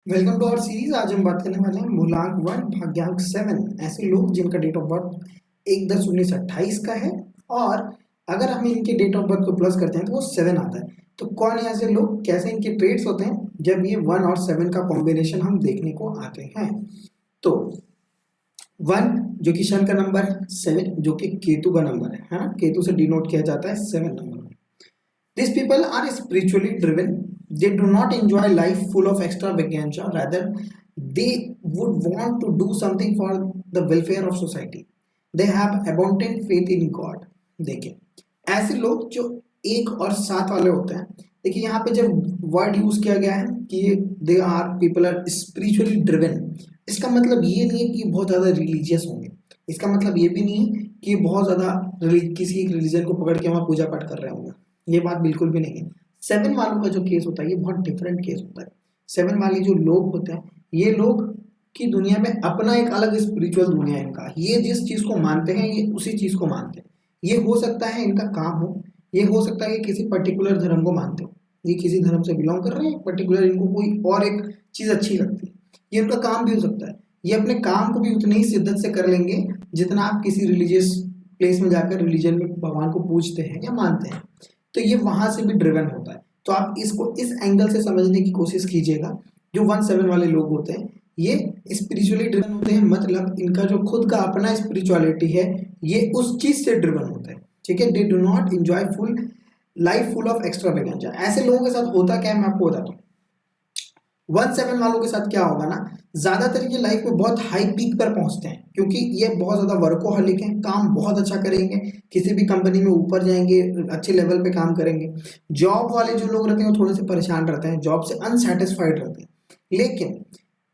Welcome to our series. आज हम बात करने वाले हैं मूलांक 1 भाग्यांक 7 ऐसे लोग जिनका डेट ऑफ बर्थ 1/10/1928 का है और अगर हम इनके डेट ऑफ बर्थ को प्लस करते हैं तो वो 7 आता है। तो कौन है ऐसे लोग, कैसे इनके ट्रेड्स होते हैं जब ये 1 और 7 का कॉम्बिनेशन हम देखने को आते हैं। तो 1 जो कि शन का नंबर है, 7 जो कि केतु का नंबर है ना, केतु से डिनोट किया जाता है 7 number. These people are spiritually driven. They do not enjoy life full of extravaganza. Rather, they would want to do something for the welfare of society. They have abundant faith in God. देखिए, ऐसे लोग जो 1 और 7 वाले होते हैं, देखिए यहाँ पे जब वर्ड यूज किया गया है कि they are people are spiritually driven, इसका मतलब ये नहीं है कि बहुत ज़्यादा रिलीजियस होंगे। इसका मतलब ये भी नहीं है कि बहुत ज़्यादा किसी एक रिलीजन को पकड़ के वहाँ पूजा पाठ कर रहे होंगे, ये बात बिल्कुल भी नहीं है। 7 वालों का जो केस होता है ये बहुत डिफरेंट केस होता है। 7 वाले जो लोग होते हैं, ये लोग की दुनिया में अपना एक अलग स्पिरिचुअल दुनिया है इनका। ये जिस चीज को मानते हैं ये उसी चीज को मानते हैं। ये हो सकता है इनका काम हो, ये हो सकता है कि किसी पर्टिकुलर धर्म को मानते हो, ये किसी धर्म से बिलोंग कर रहे हैं, पर्टिकुलर इनको कोई और एक चीज अच्छी लगती है, ये उनका काम भी हो सकता है। ये अपने काम को भी उतनी ही शिद्दत से कर लेंगे जितना आप किसी रिलीजियस प्लेस में जाकर रिलीजन में भगवान को पूजते हैं या मानते हैं। तो ये वहां से भी ड्रिवन होता है। तो आप इसको इस एंगल से समझने की कोशिश कीजिएगा। जो 1/7 वाले लोग होते हैं ये स्पिरिचुअली ड्रिवन होते हैं, मतलब इनका जो खुद का अपना स्पिरिचुअलिटी है ये उस चीज से ड्रिवन होता है। ठीक है, they do not enjoy full life full of extravaganza. ऐसे लोगों के साथ होता क्या है मैं आपको बताता हूँ। 1/7 वालों के साथ क्या होगा ना, ज्यादातर ये लाइफ में बहुत हाई पीक पर पहुंचते हैं क्योंकि ये बहुत ज्यादा वर्कोहॉलिक हैं, काम बहुत अच्छा करेंगे, किसी भी कंपनी में ऊपर जाएंगे, अच्छे लेवल पे काम करेंगे। जॉब वाले जो लोग रहते हैं वो थोड़े से परेशान रहते हैं, जॉब से अनसेटिस्फाइड रहते हैं। लेकिन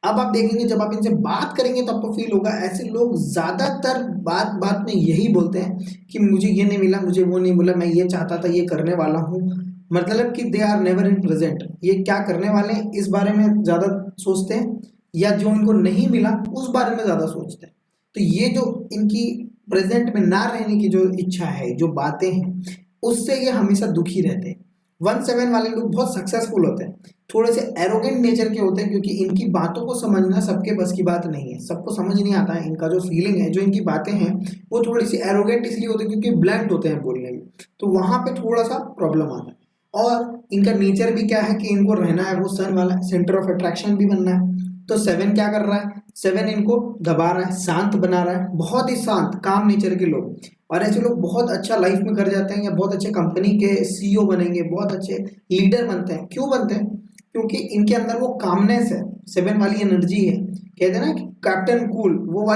अब आप देखेंगे जब आप इनसे बात करेंगे तो आपको फील होगा ऐसे लोग ज्यादातर बात बात में यही बोलते हैं कि मुझे ये नहीं मिला, मुझे वो नहीं मिला, मैं ये चाहता था, ये करने वाला हूँ। मतलब कि they are never in present, ये क्या करने वाले हैं इस बारे में ज्यादा सोचते हैं या जो इनको नहीं मिला उस बारे में ज्यादा सोचते हैं। तो ये जो इनकी प्रेजेंट में ना रहने की जो इच्छा है, जो बातें हैं, उससे ये हमेशा दुखी रहते हैं। 1/7 वाले लोग बहुत सक्सेसफुल होते हैं, थोड़े से एरोगेंट नेचर के होते हैं क्योंकि इनकी बातों को समझना सबके बस की बात नहीं है, सबको समझ नहीं आता है। इनका जो फीलिंग है, जो इनकी बातें हैं, वो थोड़ी सी एरोगेंट इसलिए होती है क्योंकि ब्लंट होते हैं बोलने में, तो वहां पे थोड़ा सा प्रॉब्लम आता है। और इनका नेचर भी क्या है कि इनको रहना है वो सन वाला सेंटर ऑफ अट्रैक्शन भी बनना है। तो 7 क्या कर रहा है, 7 इनको दबा रहा है, शांत बना रहा है, बहुत ही शांत काम नेचर के लोग। और ऐसे लोग बहुत अच्छा लाइफ में कर जाते हैं या बहुत अच्छे कंपनी के सीईओ बनेंगे, बहुत अच्छे लीडर बनते हैं। क्यों बनते हैं? क्योंकि इनके अंदर वो कामनेस है, 7 वाली एनर्जी है, कहते हैं ना कि कैप्टन कूल, वो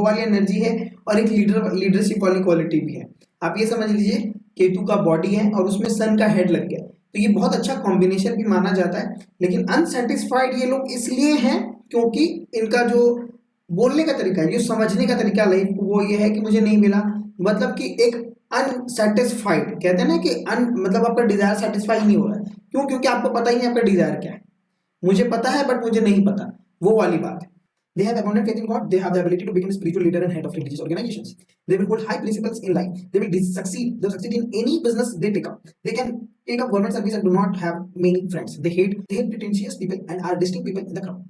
वाली एनर्जी है। और एक लीडरशिप वाली क्वालिटी भी है। आप ये समझ लीजिए केतु का बॉडी है और उसमें सन का हेड लग गया, तो ये बहुत अच्छा कॉम्बिनेशन भी माना जाता है। लेकिन अनसेटिस्फाइड ये लोग इसलिए हैं क्योंकि इनका जो बोलने का तरीका है, जो समझने का तरीका लाइफ को, वो ये है कि मुझे नहीं मिला, मतलब कि एक अनसेटिस्फाइड, कहते हैं ना कि मतलब आपका डिजायर सेटिस्फाई नहीं हो रहा है। क्यों? क्योंकि आपको पता ही नहीं आपका डिजायर क्या है। मुझे पता है बट मुझे नहीं पता, वो वाली बात है। They have abundant faith in God. They have the ability to become a spiritual leader and head of religious organizations. They will hold high principles in life. They will succeed. They will succeed in any business they take up. They can take up government service and do not have many friends. They hate pretentious people and are distinct people in the crowd.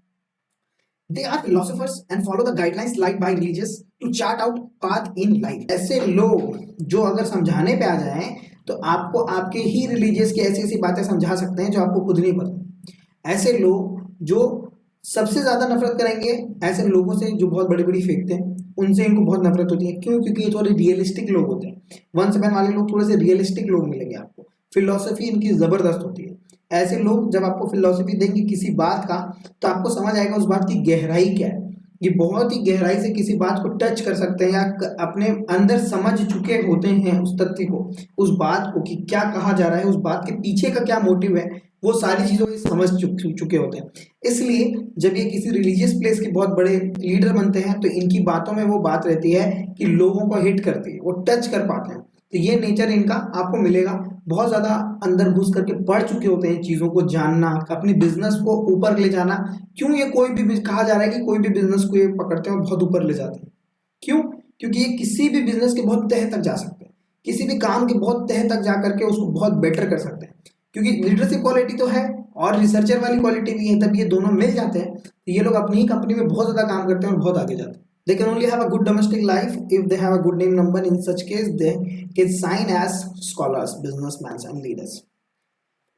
They are philosophers and follow the guidelines laid by religious to chart out path in life. ऐसे लोग जो अगर समझाने पे आ जाएं तो आपको आपके ही रिलीजियस की ऐसी ऐसी बातें समझा सकते हैं जो आपको खुद नहीं पता। ऐसे लोग जो सबसे ज्यादा नफरत करेंगे ऐसे लोगों से जो बहुत बड़ी बड़ी फेंकते हैं, उनसे इनको बहुत नफरत होती है। क्यों? क्योंकि ये थोड़े रियलिस्टिक लोग होते हैं। 1/7 वाले लोग थोड़े से रियलिस्टिक लोग मिलेंगे आपको, फिलोसफी इनकी जबरदस्त होती है। ऐसे लोग जब आपको फिलोसफी देंगे किसी बात का तो आपको समझ आएगा उस बात की गहराई क्या है। ये बहुत ही गहराई से किसी बात को टच कर सकते हैं या अपने अंदर समझ चुके होते हैं उस तथ्य को, उस बात को कि क्या कहा जा रहा है, उस बात के पीछे का क्या मोटिव है, वो सारी चीजों को समझ चुके होते हैं। इसलिए जब ये किसी रिलीजियस प्लेस के बहुत बड़े लीडर बनते हैं तो इनकी बातों में वो बात रहती है कि लोगों को हिट करती है, वो टच कर पाते हैं। तो ये नेचर इनका आपको मिलेगा। बहुत ज्यादा अंदर घुस करके पढ़ चुके होते हैं चीजों को, जानना, अपनी बिजनेस को ऊपर ले जाना। क्यों? ये कोई भी कहा जा रहा है कि कोई भी बिजनेस को ये पकड़ते हैं और बहुत ऊपर ले जाते हैं। क्यों? क्योंकि ये किसी भी बिजनेस के बहुत तह तक जा सकते हैं, किसी भी काम के बहुत तह तक जा करके उसको बहुत बेटर कर सकते हैं। क्योंकि लीडरशिप क्वालिटी तो है, और रिसर्चर वाली क्वालिटी भी है, तब ये दोनों मिल जाते हैं तो ये लोग अपनी ही कंपनी में बहुत ज़्यादा काम करते हैं और बहुत आगे जाते हैं. They can only have a good domestic life if they have a good name number. In such case, they can sign as scholars, businessmen and leaders.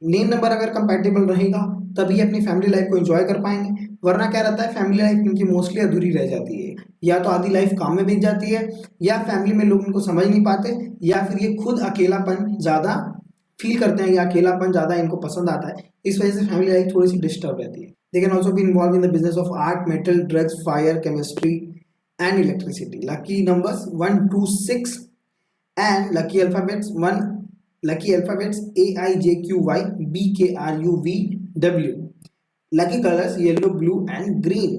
Name number अगर कंपैटिबल रहेगा तभी अपनी फैमिली लाइफ को enjoy कर पाएंगे, वरना क्या रहता है फैमिली लाइफ इनकी मोस्टली अधूरी रह जाती है. या तो आधी लाइफ काम में बीत जाती है, या फैमिली में लोग इनको समझ नहीं पाते, या फिर ये खुद अकेलापन ज़्यादा फील करते हैं या अकेलापन ज़्यादा इनको पसंद आता है. इस वजह से फैमिली लाइफ थोड़ी सी डिस्टर्ब रहती है. They can also be involve in the business of art, metal, drugs, fire, chemistry and electricity. Lucky numbers 1 2 6 and lucky alphabets AIJQY BKRUV W. Lucky colors yellow, blue and green.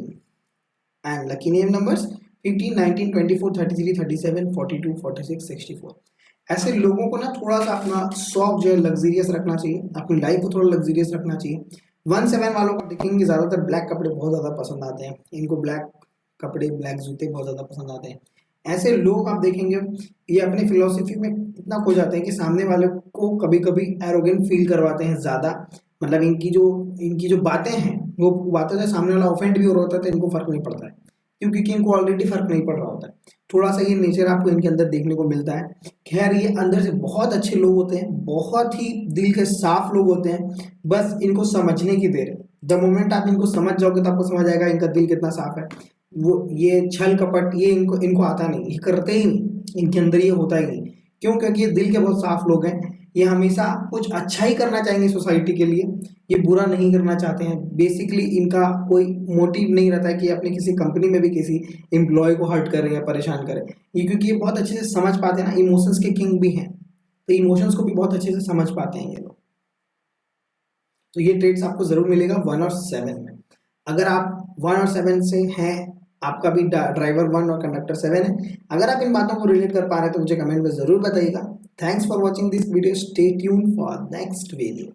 And lucky name numbers 15 19 24 33 37 42 46 64. ऐसे लोगों को ना थोड़ा सा अपना शौक जो है लग्जरियस रखना चाहिए, अपनी लाइफ को थोड़ा लग्जरियस रखना चाहिए. 1 7 वालों को देखेंगे ज़्यादातर ब्लैक कपड़े बहुत ज़्यादा पसंद आते हैं, इनको ब्लैक कपड़े, ब्लैक जूते बहुत ज़्यादा पसंद आते हैं. ऐसे लोग आप देखेंगे ये अपनी फिलोसफी में इतना खो जाते हैं कि सामने वाले को कभी कभी एरोगेंट फील करवाते हैं ज़्यादा. मतलब इनकी जो बातें हैं वो बातें से सामने वाला ऑफेंड भी हो रहा होता है तो इनको फ़र्क नहीं पड़ता है, क्योंकि इनको ऑलरेडी फ़र्क नहीं पड़ रहा होता है. थोड़ा सा ये नेचर आपको इनके अंदर देखने को मिलता है. खैर ये अंदर से बहुत अच्छे लोग होते हैं, बहुत ही दिल के साफ लोग होते हैं, बस इनको समझने की देर है. द मोमेंट आप इनको समझ जाओगे तो आपको समझ आएगा इनका दिल कितना साफ है. वो ये छल कपट ये इनको आता नहीं, ये करते ही नहीं, इनके अंदर ये होता ही नहीं. क्यों? क्योंकि ये दिल के बहुत साफ लोग हैं. ये हमेशा कुछ अच्छा ही करना चाहेंगे सोसाइटी के लिए, ये बुरा नहीं करना चाहते हैं. बेसिकली इनका कोई मोटिव नहीं रहता है कि अपने किसी कंपनी में भी किसी एम्प्लॉय को हर्ट करें या परेशान करें. ये क्योंकि ये बहुत अच्छे से समझ पाते हैं ना, इमोशंस के किंग भी हैं, तो इमोशंस को भी बहुत अच्छे से समझ पाते हैं ये लोग. तो ये ट्रेड्स आपको ज़रूर मिलेगा 1 और 7 में. अगर आप 1 और 7 से हैं, आपका भी ड्राइवर 1 और कंडक्टर 7 है, अगर आप इन बातों को रिलेट कर पा रहे हैं तो मुझे कमेंट में ज़रूर बताइएगा. Thanks for watching this video. Stay tune for next video.